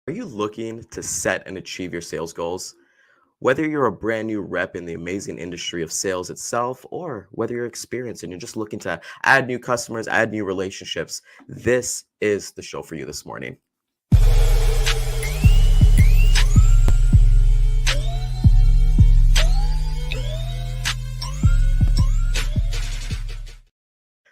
Are you looking to set and achieve your sales goals? Whether you're a brand new rep in the amazing industry of sales itself, or whether you're experienced and you're just looking to add new customers, add new relationships, this is the show for you this morning.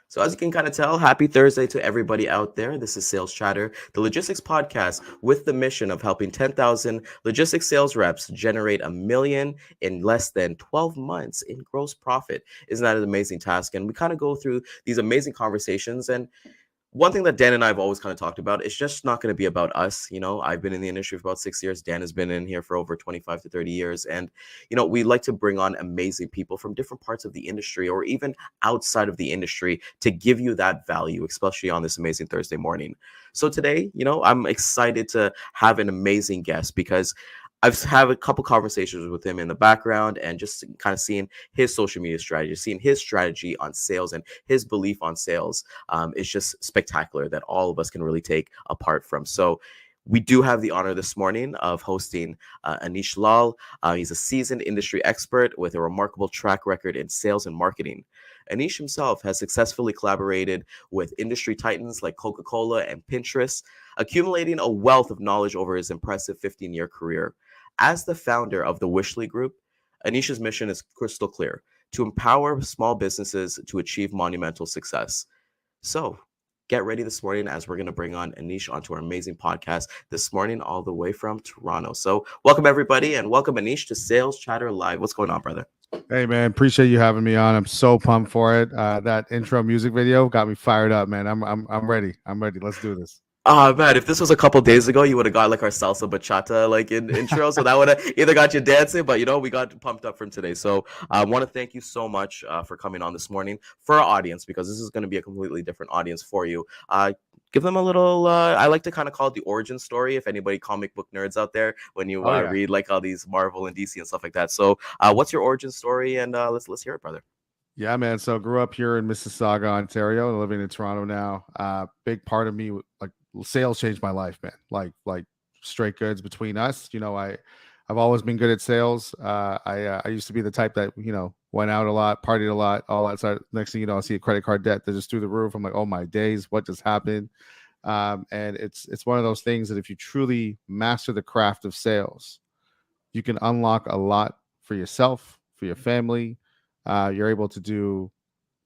So, as you can kind of tell, happy Thursday to everybody out there. This is Sales Chatter, the logistics podcast with the mission of helping 10,000 logistics sales reps generate $1 million in less than 12 months in gross profit. Isn't that an amazing task? And we kind of go through these amazing conversations. And one thing that Dan and I have always kind of talked about, it's just not going to be about us. I've been in the industry for about 6 years. Dan has been in here for over 25 to 30 years. And, we like to bring on amazing people from different parts of the industry or even outside of the industry to give you that value, especially on this amazing Thursday morning. So today, I'm excited to have an amazing guest because I've had a couple conversations with him in the background and just kind of seeing his social media strategy, seeing his strategy on sales and his belief on sales is just spectacular that all of us can really take apart from. So we do have the honor this morning of hosting Aneesh Lal. He's a seasoned industry expert with a remarkable track record in sales and marketing. Aneesh himself has successfully collaborated with industry titans like Coca-Cola and Pinterest, accumulating a wealth of knowledge over his impressive 15-year career. As the founder of the Wishley Group, Aneesh's mission is crystal clear: to empower small businesses to achieve monumental success. So get ready this morning as we're going to bring on Aneesh onto our amazing podcast this morning, all the way from Toronto. So welcome, everybody, and welcome, Aneesh, to Sales Chatter Live. What's going on, brother? Hey, man, appreciate you having me on. I'm so pumped for it. That intro music video got me fired up, man. I'm ready. I'm ready. Let's do this. Oh man, if this was a couple days ago, you would have got like our salsa bachata like in intro, so that would have either got you dancing, but we got pumped up from today. So I want to thank you so much for coming on this morning for our audience, because this is going to be a completely different audience for you. Give them a little. I like to kind of call it the origin story. If anybody comic book nerds out there, when you Oh, yeah. read like all these Marvel and DC and stuff like that. So what's your origin story? And let's hear it, brother. Yeah, man. So grew up here in Mississauga, Ontario, and living in Toronto now. Big part of me, like sales changed my life, man. Like straight goods between us. I've always been good at sales. I used to be the type that went out a lot, partied a lot, all that side. Next thing you know, I see a credit card debt that just through the roof. I'm like, oh my days, what just happened? And it's one of those things that if you truly master the craft of sales, you can unlock a lot for yourself, for your family. You're able to do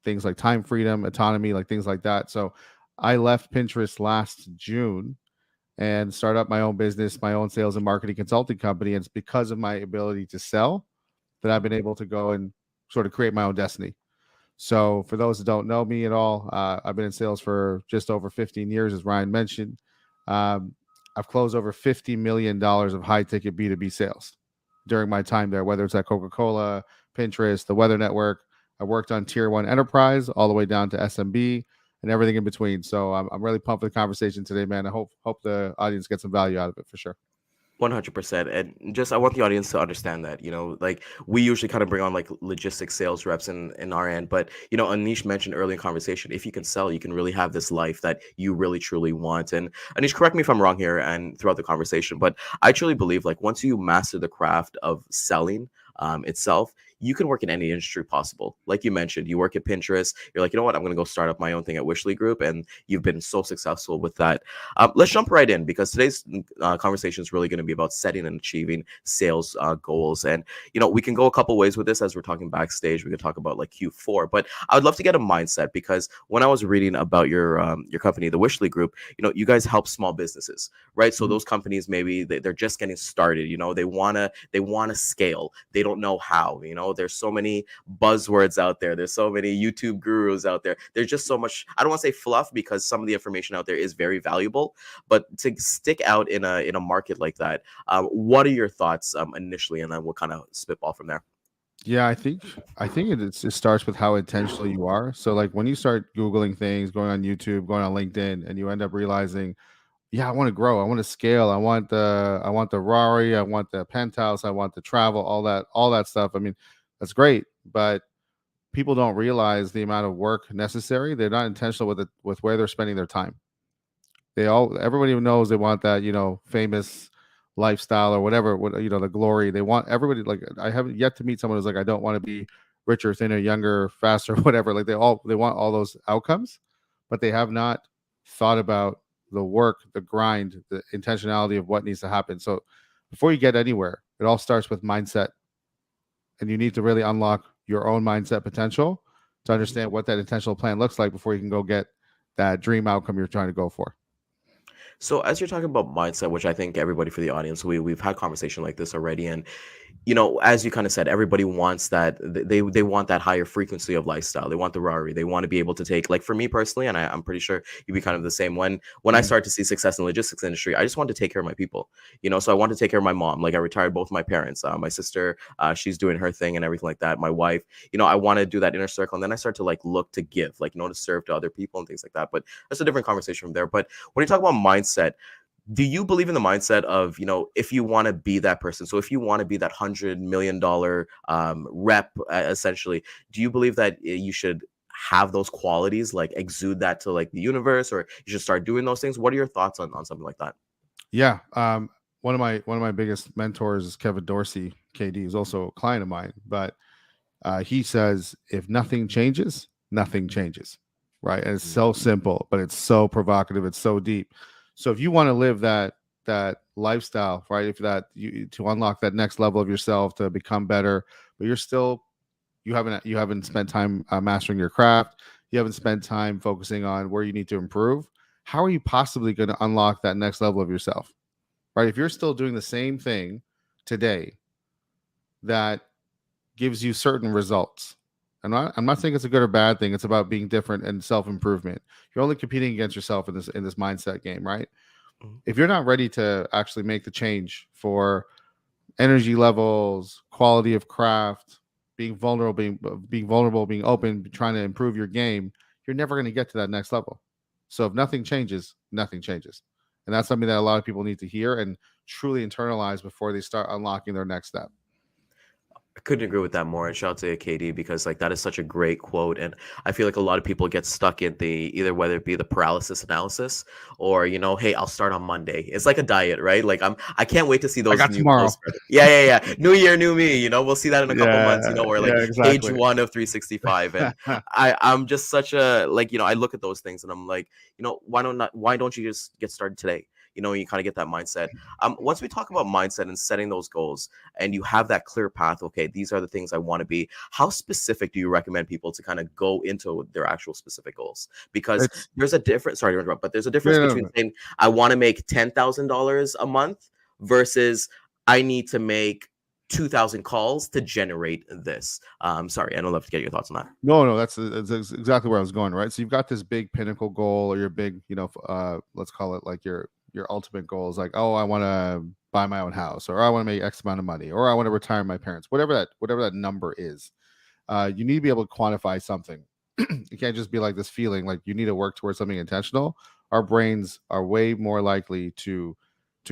things like time freedom, autonomy, like things like that. So I left Pinterest last June and started up my own business, my own sales and marketing consulting company. And it's because of my ability to sell that I've been able to go and sort of create my own destiny. So for those that don't know me at all, I've been in sales for just over 15 years, as Ryan mentioned. I've closed over $50 million of high ticket B2B sales during my time there, whether it's at Coca-Cola, Pinterest, the Weather Network. I worked on tier 1 enterprise all the way down to SMB and everything in between. So I'm really pumped for the conversation today, man. I hope the audience gets some value out of it for sure. 100%. And just I want the audience to understand that, like we usually kind of bring on like logistics sales reps in our end. But, Aneesh mentioned early in conversation, if you can sell, you can really have this life that you really, truly want. And Aneesh, correct me if I'm wrong here and throughout the conversation, but I truly believe like once you master the craft of selling itself, you can work in any industry possible. Like you mentioned, you work at Pinterest. You're like, you know what? I'm going to go start up my own thing at Wishley Group. And you've been so successful with that. Let's jump right in, because today's conversation is really going to be about setting and achieving sales goals. And, we can go a couple ways with this as we're talking backstage. We can talk about like Q4, but I would love to get a mindset, because when I was reading about your company, the Wishley Group, you guys help small businesses, right? So those companies, maybe they're just getting started, they want to scale. They don't know how, there's so many buzzwords out there. There's so many YouTube gurus out there. There's just so much, I don't want to say fluff, because some of the information out there is very valuable, but to stick out in a market like that, what are your thoughts initially, and then we'll kind of spitball from there. Yeah, it starts with how intentional you are. So like when you start Googling things, going on YouTube, going on LinkedIn, and you end up realizing, yeah, I want to grow, I want to scale, I want the Rari, I want the penthouse, I want the travel, all that stuff. I mean, that's great, but people don't realize the amount of work necessary. They're not intentional with where they're spending their time. Everybody knows they want that, famous lifestyle or whatever, the glory. They want everybody, like, I haven't yet to meet someone who's like, I don't want to be richer, thinner, younger, faster, whatever. Like they want all those outcomes, but they have not thought about the work, the grind, the intentionality of what needs to happen. So before you get anywhere, it all starts with mindset, and you need to really unlock your own mindset potential to understand what that intentional plan looks like before you can go get that dream outcome you're trying to go for. So as you're talking about mindset, which I think everybody for the audience, we've had conversation like this already, and as you kind of said, everybody wants that. They want that higher frequency of lifestyle. They want the Rari. They want to be able to take, like for me personally, and I'm pretty sure you'd be kind of the same. When I start to see success in the logistics industry, I just want to take care of my people. So I want to take care of my mom. Like I retired both my parents. My sister, she's doing her thing and everything like that. My wife, I want to do that inner circle, and then I start to like look to give, like to serve to other people and things like that. But that's a different conversation from there. But when you talk about mindset, do you believe in the mindset of, if you want to be that person, so if you want to be that $100 million rep, essentially, do you believe that you should have those qualities, like exude that to like the universe, or you should start doing those things? What are your thoughts on something like that? Yeah. One of my biggest mentors is Kevin Dorsey. KD is also a client of mine, but he says, if nothing changes, nothing changes. Right. And it's so simple, but it's so provocative. It's so deep. So if you want to live that lifestyle, right, if to unlock that next level of yourself, to become better, but you haven't spent time mastering your craft, you haven't spent time focusing on where you need to improve, how are you possibly going to unlock that next level of yourself? Right? If you're still doing the same thing today that gives you certain results, I'm not saying it's a good or bad thing. It's about being different and self-improvement. You're only competing against yourself in this mindset game, right? If you're not ready to actually make the change for energy levels, quality of craft, being vulnerable, being open, trying to improve your game, you're never going to get to that next level. So if nothing changes, nothing changes. And that's something that a lot of people need to hear and truly internalize before they start unlocking their next step. I couldn't agree with that more. And shout out to KD, because like that is such a great quote. And I feel like a lot of people get stuck in the either whether it be the paralysis analysis or hey, I'll start on Monday. It's like a diet, right? Like I can't wait to see I those got new tomorrow. posts. Yeah. New year, new me. We'll see that in a couple months. Or like page exactly. 1 of 365. And I'm just such a like I look at those things and I'm like why don't you just get started today? You kind of get that mindset. Once we talk about mindset and setting those goals, and you have that clear path, okay, these are the things I want to be. How specific do you recommend people to kind of go into their actual specific goals? Because there's a difference. Sorry to interrupt, but there's a difference between saying I want to make $10,000 a month versus I need to make 2,000 calls to generate this. Sorry, I'd love to get your thoughts on that. No, that's exactly where I was going. Right, so you've got this big pinnacle goal, or your big, let's call it like your ultimate goal is like, oh, I want to buy my own house, or I want to make X amount of money, or I want to retire my parents, whatever that number is. You need to be able to quantify something. You can't just be like this feeling. Like, you need to work towards something intentional. Our brains are way more likely to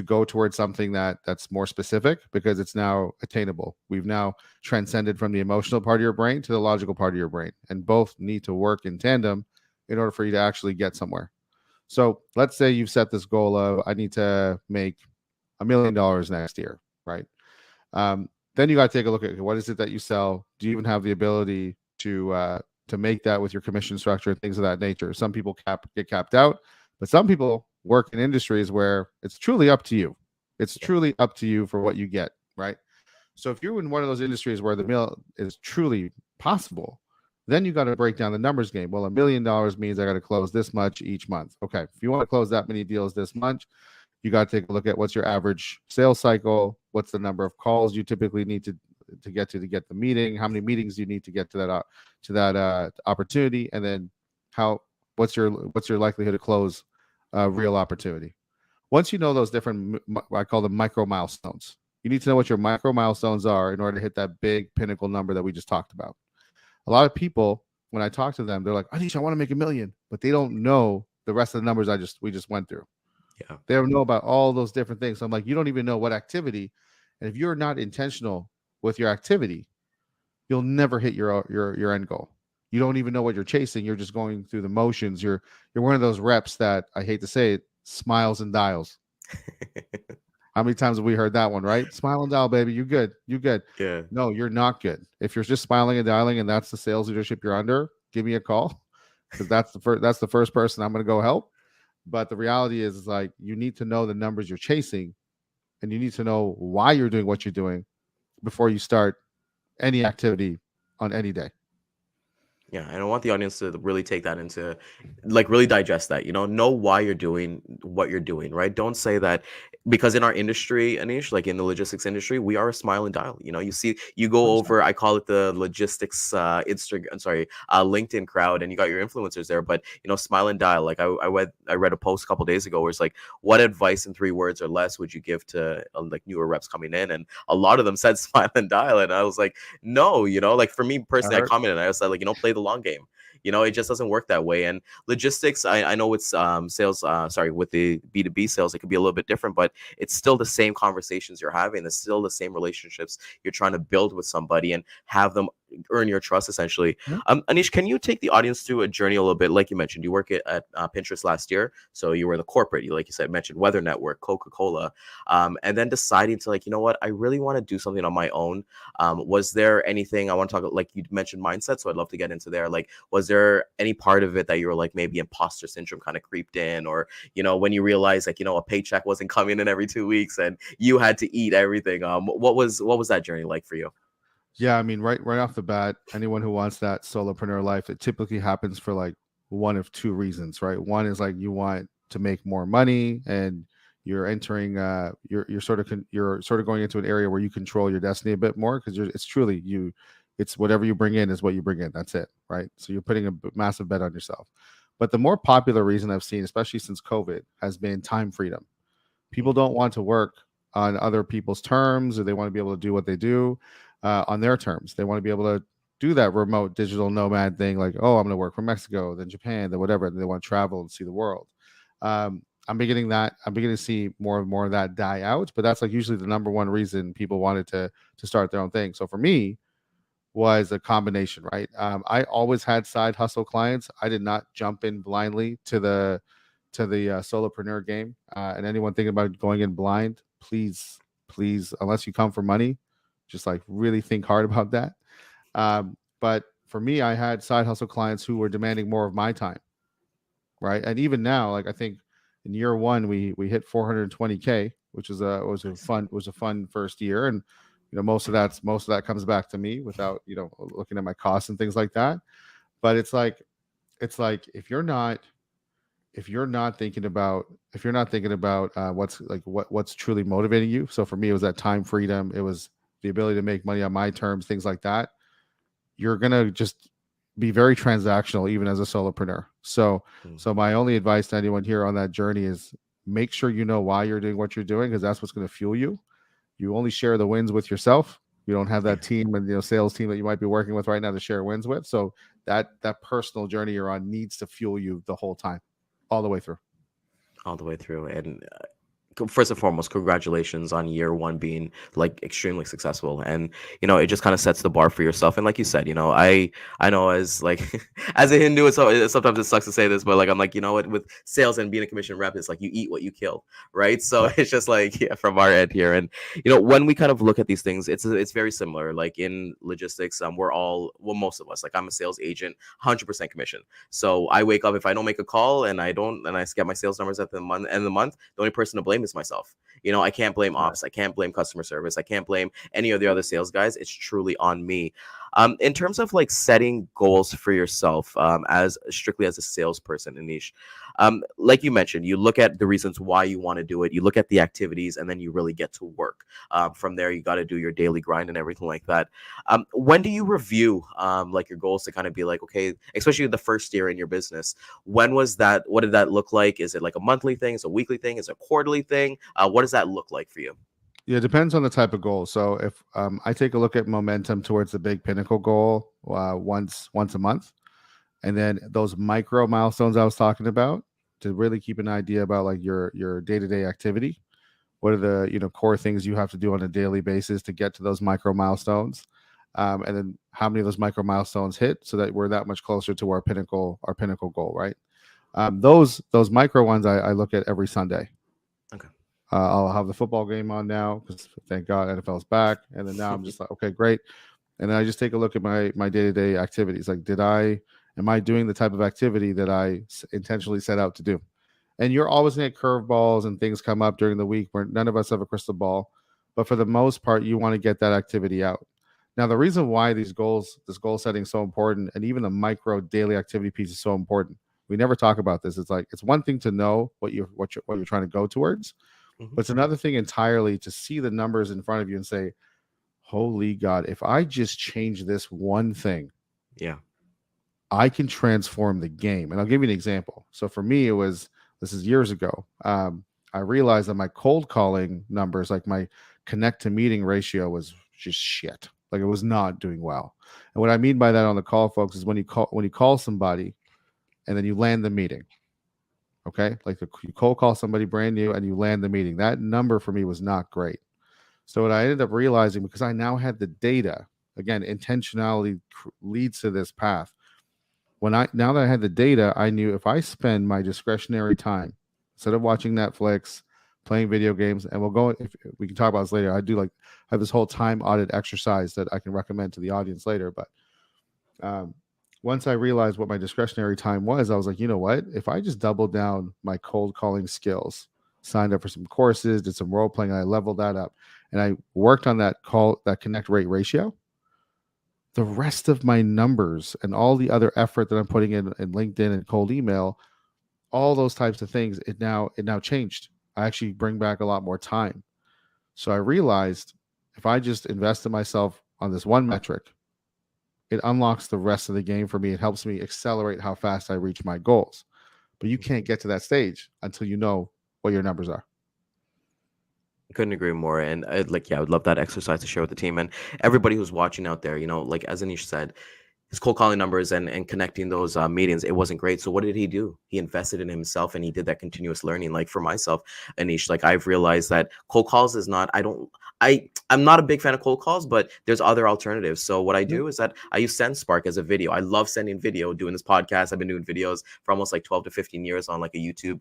go towards something that's more specific, because it's now attainable. We've now transcended from the emotional part of your brain to the logical part of your brain, and both need to work in tandem in order for you to actually get somewhere. So let's say you've set this goal of, I need to make $1 million next year, right? Then you got to take a look at, what is it that you sell? Do you even have the ability to make that with your commission structure and things of that nature? Some people get capped out, but some people work in industries where it's truly up to you. It's truly up to you for what you get, right? So if you're in one of those industries where the mill is truly possible, then you got to break down the numbers game. Well, $1 million means I got to close this much each month. Okay, if you want to close that many deals this month, you got to take a look at what's your average sales cycle, what's the number of calls you typically need to get the meeting, how many meetings you need to get to that opportunity, and then what's your likelihood to close a real opportunity. Once you know those different, I call them micro milestones, you need to know what your micro milestones are in order to hit that big pinnacle number that we just talked about. A lot of people, when I talk to them, they're like, Aneesh, I want to make $1 million, but they don't know the rest of the numbers we just went through. Yeah. They don't know about all those different things. So I'm like, you don't even know what activity. And if you're not intentional with your activity, you'll never hit your end goal. You don't even know what you're chasing. You're just going through the motions. You're one of those reps that, I hate to say it, smiles and dials. How many times have we heard that one, right? Smile and dial, baby. You good. You good. Yeah. No, you're not good. If you're just smiling and dialing and that's the sales leadership you're under, give me a call because that's the first person I'm going to go help. But the reality is like you need to know the numbers you're chasing and you need to know why you're doing what you're doing before you start any activity on any day. Yeah, and I want the audience to really take that into, like, really digest that. Know why you're doing what you're doing, right? Don't say that because in our industry, Anish, like in the logistics industry, we are a smile and dial. You see, you go 100%. over, I call it the logistics Instagram, sorry, LinkedIn crowd, and you got your influencers there. But smile and dial. Like I read a post a couple days ago where it's like, what advice in 3 words or less would you give to like newer reps coming in? And a lot of them said smile and dial, and I was like, no, like for me I personally, I heard. commented, I was like, play the long game. It just doesn't work that way. And logistics, I know it's sales, sorry, with the B2B sales, it could be a little bit different, but it's still the same conversations you're having. It's still the same relationships you're trying to build with somebody and have them earn your trust, essentially. Yeah. Anish, can you take the audience through a journey a little bit? Like you mentioned, you work at Pinterest last year. So you were the corporate, like you said, mentioned Weather Network, Coca-Cola, and then deciding to, like, what, I really want to do something on my own. Was there anything I want to talk about, like you mentioned mindset, so I'd love to get into there. Like, was there any part of it that you were like, maybe imposter syndrome kind of creeped in, or when you realized, like, a paycheck wasn't coming in every 2 weeks and you had to eat everything? What was that journey like for you? Yeah, I mean, right off the bat, anyone who wants that solopreneur life, it typically happens for like one of two reasons, right? One is like you want to make more money and you're entering you're sort of going into an area where you control your destiny a bit more because it's truly you, it's whatever you bring in is what you bring in. That's it, right? So you're putting a massive bet on yourself. But the more popular reason I've seen, especially since COVID, has been time freedom. People don't want to work on other people's terms, or they want to be able to do what they do on their terms. They want to be able to do that remote digital nomad thing, like, oh, I'm going to work from Mexico, then Japan, then whatever. And they want to travel and see the world. I'm beginning to see more and more of that die out, but that's like usually the number one reason people wanted to start their own thing. So for me, was a combination, right? I always had side hustle clients. I did not jump in blindly to the solopreneur game. And anyone thinking about going in blind, please, unless you come for money, just like really think hard about that. But for me, I had side hustle clients who were demanding more of my time, right? And even now, like I think in year one, we hit 420K, which Nice. was a fun first year, and most of that comes back to me without looking at my costs and things like that. But it's like if you're not thinking about what's truly motivating you. So for me, it was that time freedom. It was the ability to make money on my terms, things like that. You're gonna just be very transactional, even as a solopreneur. So, Mm. so my only advice to anyone here on that journey is make sure you know why you're doing what you're doing, because that's what's going to fuel you. You only share the wins with yourself. You don't have Yeah. that team and sales team that you might be working with right now to share wins with. So that personal journey you're on needs to fuel you the whole time, all the way through. All the way through. And first and foremost, congratulations on year one being like extremely successful. And it just kind of sets the bar for yourself. And like you said, I know, as like as a Hindu, sometimes it sucks to say this, but like I'm like, what, with sales and being a commission rep, it's like you eat what you kill, right? So Yeah. it's just like, yeah, from our end here. And when we kind of look at these things, it's very similar. Like in logistics, we're all, well, most of us, like I'm a sales agent, 100% commission. So I wake up, if I don't make a call and I get my sales numbers at the end of the month, the only person to blame is myself. I can't blame Right. ops. I can't blame customer service. I can't blame any of the other sales guys. It's truly on me. In terms of like setting goals for yourself, as strictly as a salesperson, Anish, like you mentioned, you look at the reasons why you want to do it. You look at the activities, and then you really get to work. From there, you got to do your daily grind and everything like that. When do you review like your goals to kind of be like, okay, especially the first year in your business? When was that? What did that look like? Is it like a monthly thing? Is it a weekly thing? Is it a quarterly thing? What does that look like for you? Yeah, it depends on the type of goal. So if I take a look at momentum towards the big pinnacle goal once a month, and then those micro milestones I was talking about, to really keep an idea about like your day-to-day activity. What are the core things you have to do on a daily basis to get to those micro milestones, and then how many of those micro milestones hit, so that we're that much closer to our pinnacle goal, right? Those micro ones I look at every Sunday. Okay. I'll have the football game on now because thank God NFL's back, and then now I'm just like, okay, great. And then I just take a look at my day to day activities. Like, am I doing the type of activity that I intentionally set out to do? And you're always going to get curveballs and things come up during the week where none of us have a crystal ball. But for the most part, you want to get that activity out. Now, the reason why this goal setting is so important, and even the micro daily activity piece is so important, we never talk about this. It's like, it's one thing to know what you're trying to go towards, Mhm. but it's another thing entirely to see the numbers in front of you and say, holy God, if I just change this one thing, Yeah. I can transform the game. And I'll give you an example. So for me, this is years ago. I realized that my cold calling numbers, like my connect to meeting ratio, was just shit. Like, it was not doing well. And what I mean by that on the call, folks, is when you call somebody and then you land the meeting. Okay, like you cold call somebody brand new and you land the meeting. That number for me was not great. So what I ended up realizing, because I now had the data, again, intentionality leads to this path. Now that I had the data, I knew if I spend my discretionary time instead of watching Netflix, playing video games, and if we can talk about this later. I have this whole time audit exercise that I can recommend to the audience later. But once I realized what my discretionary time was, I was like, you know what? If I just doubled down my cold calling skills, signed up for some courses, did some role playing, and I leveled that up, and I worked on that connect rate ratio, the rest of my numbers and all the other effort that I'm putting in LinkedIn and cold email, all those types of things, it now changed. I actually bring back a lot more time. So I realized if I just invest in myself on this one metric, it unlocks the rest of the game for me. It helps me accelerate how fast I reach my goals. But you can't get to that stage until you know what your numbers are. Couldn't agree more. And I would love that exercise to share with the team and everybody who's watching out there. Like as Anish said, his cold calling numbers and connecting those meetings, it wasn't great. So what did he do? He invested in himself and he did that continuous learning. Like for myself, Anish, like I've realized that cold calls is not. I'm not a big fan of cold calls, but there's other alternatives. So what I do is that I use SendSpark as a video. I love sending video, doing this podcast. I've been doing videos for almost like 12 to 15 years on like a YouTube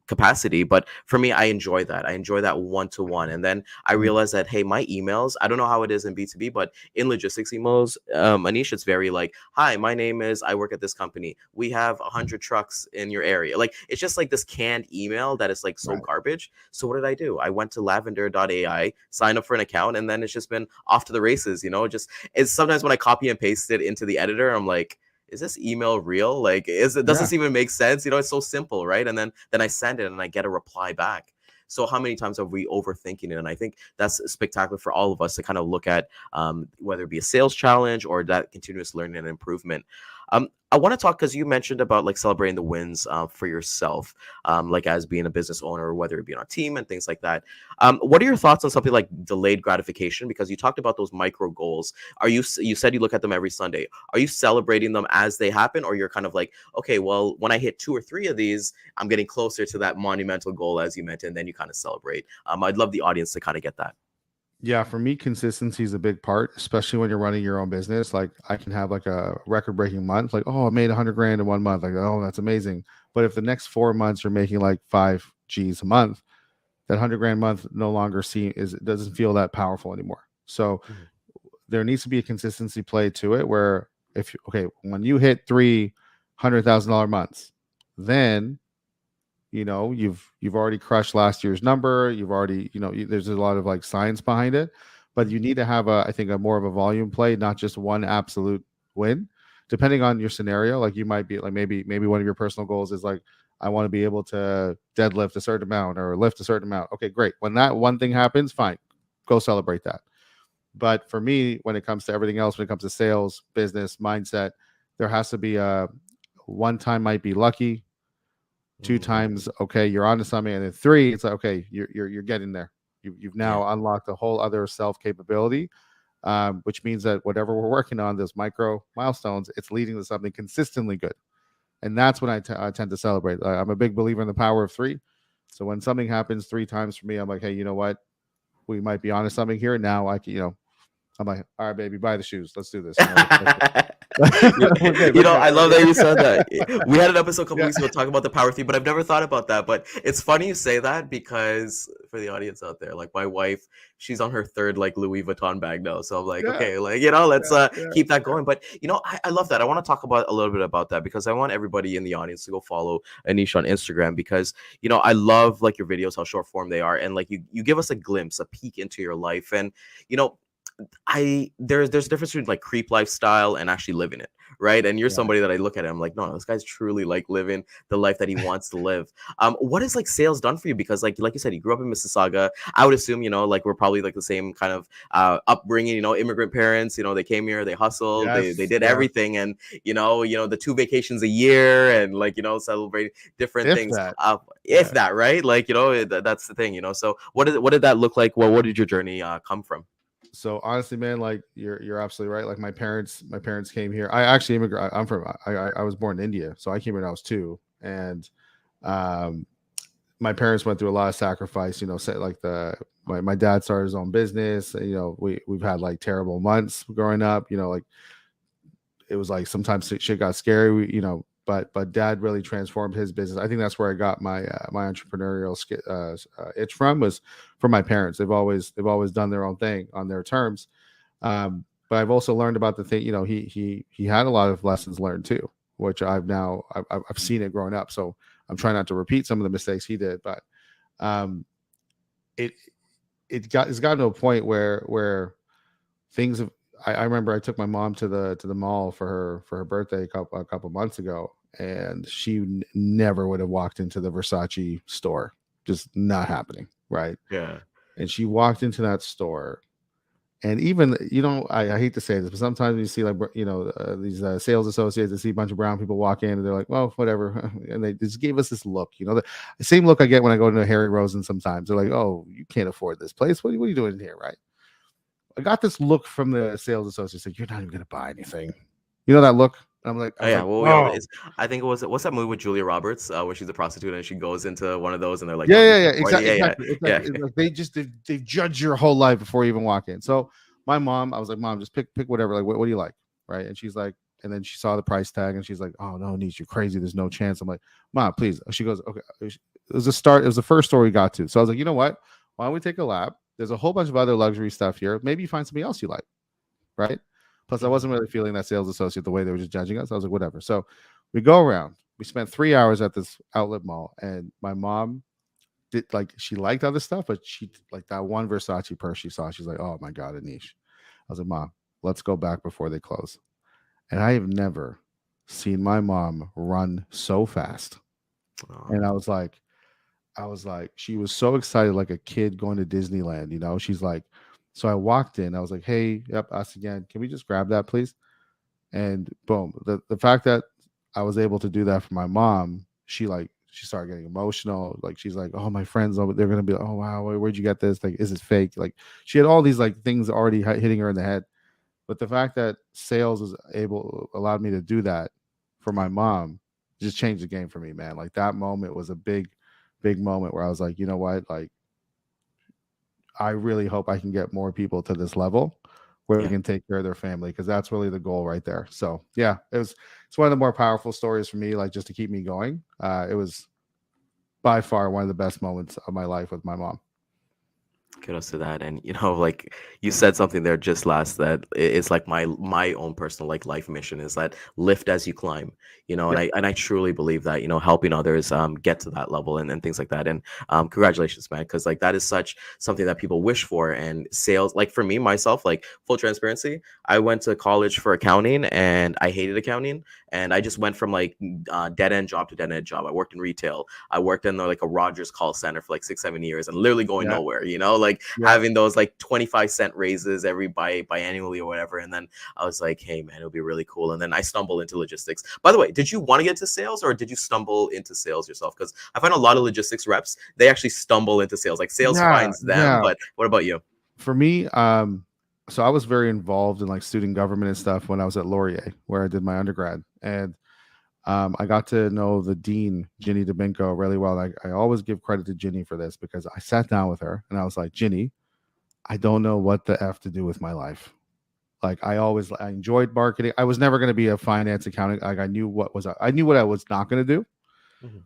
capacity. But for me, I enjoy that. I enjoy that one-to-one. And then I realized that, hey, my emails, I don't know how it is in B2B, but in logistics emails, Aneesh, it's very like, hi, my name is, I work at this company. We have 100 trucks in your area. Like, it's just like this canned email that is like so garbage. So what did I do? I went to lavender.ai, signed up for an account, and then it's just been off to the races, just it's sometimes when I copy and paste it into the editor, I'm like, is this email real? Like, does this even make sense? It's so simple, right? And then I send it and I get a reply back. So how many times are we overthinking it? And I think that's spectacular for all of us to kind of look at whether it be a sales challenge or that continuous learning and improvement. I want to talk because you mentioned about like celebrating the wins for yourself, like as being a business owner, whether it be on a team and things like that. What are your thoughts on something like delayed gratification? Because you talked about those micro goals. You said you look at them every Sunday. Are you celebrating them as they happen, or you're kind of like, okay, well, when I hit 2 or 3 of these, I'm getting closer to that monumental goal, as you mentioned, and then you kind of celebrate. I'd love the audience to kind of get that. Yeah, for me, consistency is a big part, especially when you're running your own business. Like, I can have like a record-breaking month, like, oh, I made 100 grand in 1 month. Like, oh, that's amazing. But if the next 4 months you're making like 5 G's a month, that 100 grand month no longer doesn't feel that powerful anymore. So there needs to be a consistency play to it where when you hit $300,000 months, then you've already crushed last year's number. You've already, there's a lot of like science behind it, but you need to have I think a more of a volume play, not just one absolute win. Depending on your scenario, like you might be like, maybe one of your personal goals is like, I want to be able to deadlift a certain amount or lift a certain amount. Okay, great. When that one thing happens, fine, go celebrate that. But for me, when it comes to everything else, when it comes to sales, business, mindset, there has to be one time might be lucky, 2 times, okay, you're onto something, and then 3, it's like, okay, you're getting there. You've now unlocked a whole other self capability, which means that whatever we're working on, those micro milestones, it's leading to something consistently good, and that's when I tend to celebrate. I'm a big believer in the power of 3. So when something happens 3 times for me, I'm like, hey, you know what? We might be onto something here. Now I'm like, all right, baby, buy the shoes. Let's do this. We're good. You We're know, good. I We're love that you good. said that. We had an episode a couple Yeah. weeks ago talking about the power theme, but I've never thought about that. But it's funny you say that because for the audience out there, like my wife, she's on her third like Louis Vuitton bag now. So I'm like, Yeah. okay, like you know, let's Yeah. Yeah. keep that going. But you know, I love that. I want to talk about a little bit about that because I want everybody in the audience to go follow Anish on Instagram because you know I love like your videos, how short form they are, and like you give us a glimpse, a peek into your life, and you know there's a difference between like creep lifestyle and actually living it, right? And you're Right. somebody that I look at, and I'm like, no, this guy's truly like living the life that he wants to live. What has like sales done for you? Because like you said, you grew up in Mississauga. I would assume, you know, like we're probably like the same kind of upbringing, you know, immigrant parents, you know, they came here, they hustled, they Yes. did Yeah. everything, and the 2 vacations a year, and like celebrating different If things. that. If Yeah. that, right? Like that's the thing, so what did that look like? What did your journey come from? So honestly, man, like you're absolutely right. Like my parents came here. I actually immigrated. I'm from. I was born in India, so I came here when I was 2, and um, my parents went through a lot of sacrifice. Say like my dad started his own business. We've had like terrible months growing up. Like it was like sometimes shit got scary. But dad really transformed his business. I think that's where I got my entrepreneurial itch was from my parents. They've always done their own thing on their terms. But I've also learned about the thing. He had a lot of lessons learned too, which I've seen it growing up. So I'm trying not to repeat some of the mistakes he did. But um, it it's gotten to a point where things have. I remember I took my mom to the mall for her birthday a couple months ago, and she never would have walked into the Versace store. Just not happening, right? Yeah. And she walked into that store, and even I hate to say this, but sometimes you see like these sales associates that see a bunch of brown people walk in, and they're like, well, whatever, and they just gave us this look, the same look I get when I go to Harry Rosen. Sometimes they're like, oh, you can't afford this place. What are you doing in here, right? I got this look from the sales associate, like, you're not even gonna buy anything. That look? And I Oh was yeah, like, well, oh, I think it was what's that movie with Julia Roberts where she's a prostitute and she goes into one of those and they're like, yeah, no, you yeah, yeah, can't afford it. exactly, Yeah, yeah, exactly, yeah. exactly. It's like they judge your whole life before you even walk in. So my mom, I was like, mom, just pick whatever. Like, what do you like, right? And she's like, and then she saw the price tag and she's like, oh no, Niche, you're crazy. There's no chance. I'm like, mom, please. She goes, okay. It was a start. It was the first store we got to. So I was like, you know what? Why don't we take a lap? There's a whole bunch of other luxury stuff here. Maybe you find something else you like, right? Plus, I wasn't really feeling that sales associate the way they were just judging us. I was like, whatever. So we go around. We spent 3 hours at this outlet mall, and my mom did like she liked other stuff, but she like that one Versace purse she saw. She's like, oh my god, Anish. I was like, mom, let's go back before they close. And I have never seen my mom run so fast. Oh, And I was like, she was so excited, like a kid going to Disneyland. She's like, so I walked in. I was like, hey, yep, us again. Can we just grab that, please? And boom, the fact that I was able to do that for my mom, she started getting emotional. Like she's like, oh, my friends, they're gonna be like, oh wow, where'd you get this? Like, is it fake? Like she had all these like things already hitting her in the head. But the fact that sales was allowed me to do that for my mom just changed the game for me, man. Like that moment was a big moment where I was like, you know what, like I really hope I can get more people to this level where they yeah. can take care of their family because that's really the goal right there. So yeah, it's one of the more powerful stories for me, like just to keep me going. It was by far one of the best moments of my life with my mom. Kudos to that. And like you said something there just last that it's like my own personal like life mission is that lift as you climb, and Yep. I truly believe that, helping others get to that level and things like that. And congratulations, man, because like that is such something that people wish for. And sales, like for me myself, like full transparency, I went to college for accounting and I hated accounting. And I just went from like dead end job to dead end job. I worked in retail. I worked in like a Rogers call center for like 6 7 years and literally going Yeah. nowhere, like Yeah. having those like 25-cent raises every biannually or whatever. And then I was like, hey man, it would be really cool. And then I stumbled into logistics. By the way, did you want to get into sales or did you stumble into sales yourself? Because I find a lot of logistics reps, they actually stumble into sales. Like sales Yeah. finds them. Yeah. But what about you? For me, so I was very involved in like student government and stuff when I was at Laurier, where I did my undergrad. And I got to know the dean, Ginny Domingo, really well. I always give credit to Ginny for this because I sat down with her and I was like, Ginny, I don't know what the F to do with my life. Like I enjoyed marketing. I was never going to be a finance accounting. Like I knew what I was not going to do. Mhm.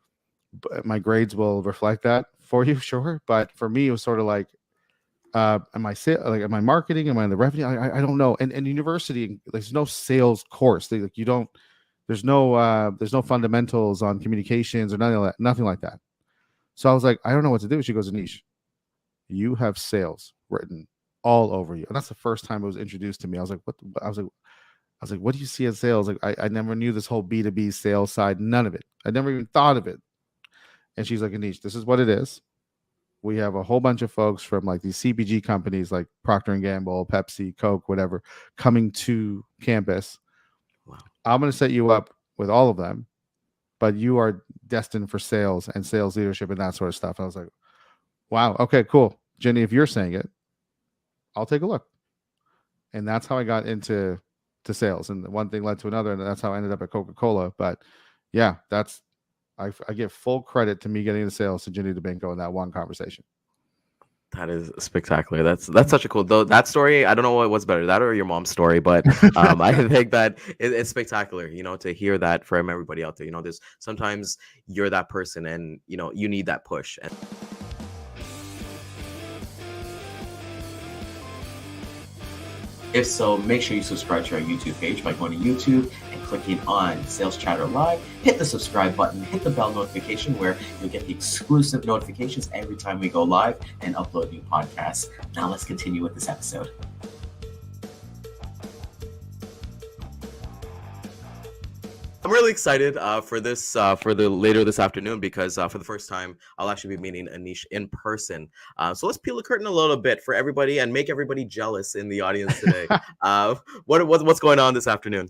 But my grades will reflect that for you, sure. But for me, it was sort of like, am I marketing? Am I in the revenue? I don't know. And university, there's no sales course. Like you don't. There's no fundamentals on communications or nothing like that. So I was like, I don't know what to do. She goes, Anish, you have sales written all over you. And that's the first time it was introduced to me. I was like, what? I was like, what do you see in sales? Like, I never knew this whole B2B sales side, none of it. I never even thought of it. And she's like, Anish, this is what it is. We have a whole bunch of folks from like these CPG companies like Procter and Gamble, Pepsi, Coke, whatever, coming to campus. Wow. I'm going to set you up with all of them, but you are destined for sales and sales leadership and that sort of stuff. I was like, wow, okay, cool. Jenny, if you're saying it, I'll take a look. And that's how I got into sales. And one thing led to another, and that's how I ended up at Coca-Cola. But yeah, I give full credit to me getting into sales to Jenny DeBinko in that one conversation. That is spectacular. That's such a cool though. That story, I don't know what's better, that or your mom's story, but I think that it's spectacular. To hear that from everybody out there. There's sometimes you're that person, and you need that push. And if so, make sure you subscribe to our YouTube page by going to YouTube and clicking on Sales Chatter Live. Hit the subscribe button, hit the bell notification where you'll get the exclusive notifications every time we go live and upload new podcasts. Now let's continue with this episode. I'm really excited for this for the later this afternoon because for the first time I'll actually be meeting Aneesh in person. So let's peel the curtain a little bit for everybody and make everybody jealous in the audience today. What's going on this afternoon?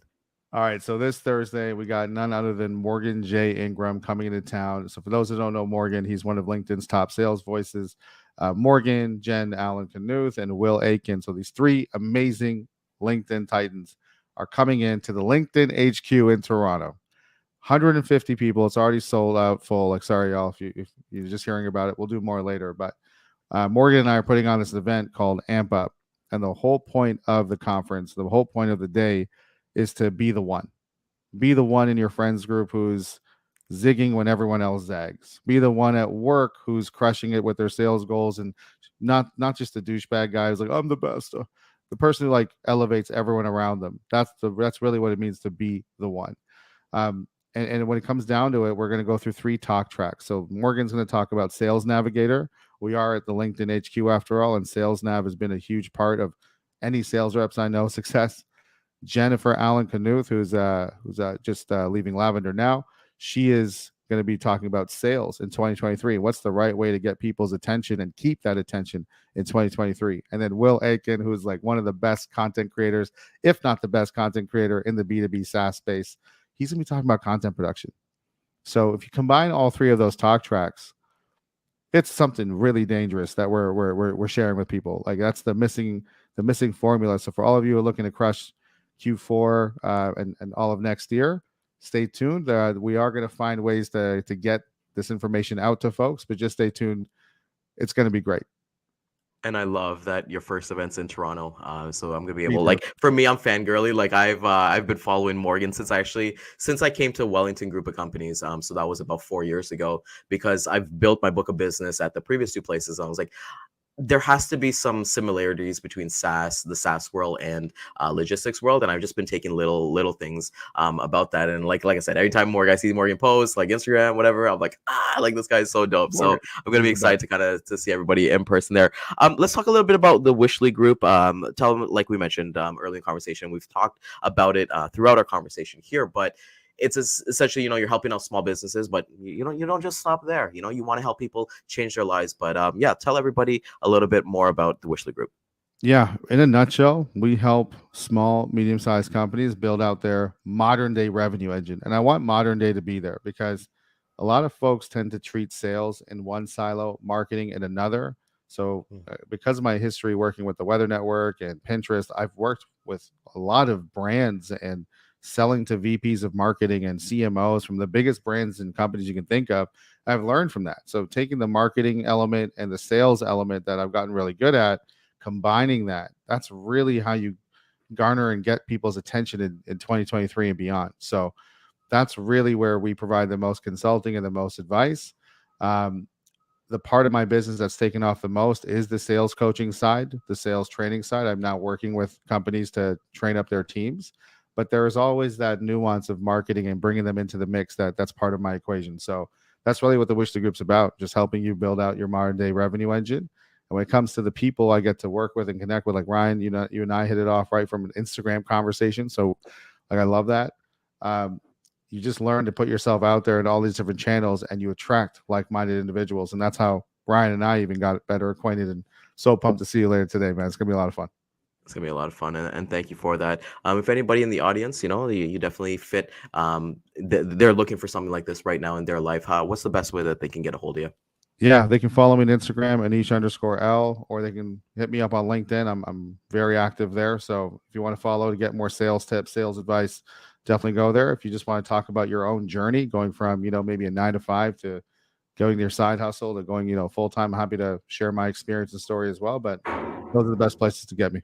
All right, so this Thursday we got none other than Morgan J. Ingram coming into town. So for those who don't know Morgan, he's one of LinkedIn's top sales voices. Morgan, Jen Allen Knuth, and Will Aiken. So these three amazing LinkedIn titans are coming into the LinkedIn HQ in Toronto. 150 people. It's already sold out full. Like, sorry, y'all, if you're just hearing about it, we'll do more later. But Morgan and I are putting on this event called Amp Up. And the whole point of the conference, the whole point of the day is to be the one. Be the one in your friends group who's zigging when everyone else zags. Be the one at work who's crushing it with their sales goals, and not just the douchebag guy who's like, I'm the best. The person who like elevates everyone around them. That's really what it means to be the one. And when it comes down to it, we're going to go through 3 talk tracks. So Morgan's going to talk about Sales Navigator. We are at the LinkedIn HQ after all, and Sales Nav has been a huge part of any sales reps I know success. Jennifer Allen Knuth, who's just leaving Lavender now, she is going to be talking about sales in 2023. What's the right way to get people's attention and keep that attention in 2023? And then Will Aiken, who's like one of the best content creators, if not the best content creator in the B2B SaaS space, he's going to be talking about content production. So if you combine all 3 of those talk tracks, it's something really dangerous that we're sharing with people. Like that's the missing formula. So for all of you who are looking to crush Q4 and all of next year, stay tuned. We are going to find ways to get this information out to folks, but just stay tuned. It's going to be great. And I love that your first event's in Toronto. So I'm gonna be able, like, for me, I'm fangirly. Like I've been following Morgan since I came to Wellington Group of Companies. So that was about 4 years ago, because I've built my book of business at the previous 2 places. I was like, there has to be some similarities between the SaaS world and logistics world, and I've just been taking little things about that. And like I said, every time I see Morgan posts, like Instagram, whatever, I'm like, like this guy is so dope. Morgan. So I'm gonna be excited to see everybody in person there. Let's talk a little bit about the Wishly Group. Tell them, like we mentioned early in conversation, we've talked about it throughout our conversation here, but it's essentially, you're helping out small businesses, but you don't just stop there. You want to help people change their lives. But yeah, tell everybody a little bit more about the Wishly Group. Yeah, in a nutshell, we help small, medium-sized companies build out their modern day revenue engine. And I want modern day to be there because a lot of folks tend to treat sales in one silo, marketing in another. So because of my history working with the Weather Network and Pinterest, I've worked with a lot of brands and selling to VPs of marketing and CMOs from the biggest brands and companies you can think of. I've learned from that. So taking the marketing element and the sales element that I've gotten really good at, combining that's really how you garner and get people's attention in 2023 and beyond. So that's really where we provide the most consulting and the most advice. Um, the part of my business that's taken off the most is the sales coaching side, the sales training side. I'm now working with companies to train up their teams, but there is always that nuance of marketing and bringing them into the mix. That's part of my equation. So that's really what the Wish the Group's about, just helping you build out your modern day revenue engine. And when it comes to the people I get to work with and connect with, like Ryan, you know, you and I hit it off right from an Instagram conversation. So like, I love that. Um, you just learn to put yourself out there in all these different channels and you attract like-minded individuals. And that's how Ryan and I even got better acquainted, and so pumped to see you later today, man. It's gonna be a lot of fun. It's gonna be a lot of fun, and thank you for that. If anybody in the audience, you know, you definitely fit. They're looking for something like this right now in their life. What's the best way that they can get a hold of you? Yeah, they can follow me on Instagram, Aneesh_L, or they can hit me up on LinkedIn. I'm very active there. So if you want to follow to get more sales tips, sales advice, definitely go there. If you just want to talk about your own journey, going from, you know, maybe a 9 to 5 to going to your side hustle to going, you know, full time, I'm happy to share my experience and story as well. But those are the best places to get me.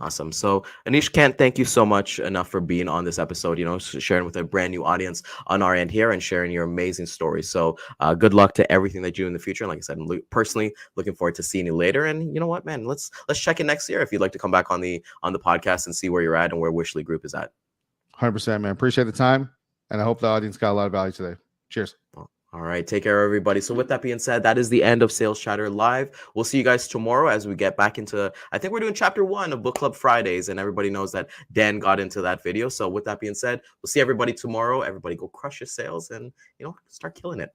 Awesome. So, Anish, can't thank you so much enough for being on this episode, you know, sharing with a brand new audience on our end here and sharing your amazing story. So, good luck to everything that you do in the future. And like I said, I'm personally looking forward to seeing you later. And you know what, man, let's check in next year if you'd like to come back on the podcast and see where you're at and where Wishley Group is at. 100%, man. Appreciate the time. And I hope the audience got a lot of value today. Cheers. All right. Take care, everybody. So with that being said, that is the end of Sales Chatter Live. We'll see you guys tomorrow as we get back into, I think we're doing chapter 1 of Book Club Fridays, and everybody knows that Dan got into that video. So with that being said, we'll see everybody tomorrow. Everybody go crush your sales and, you know, start killing it.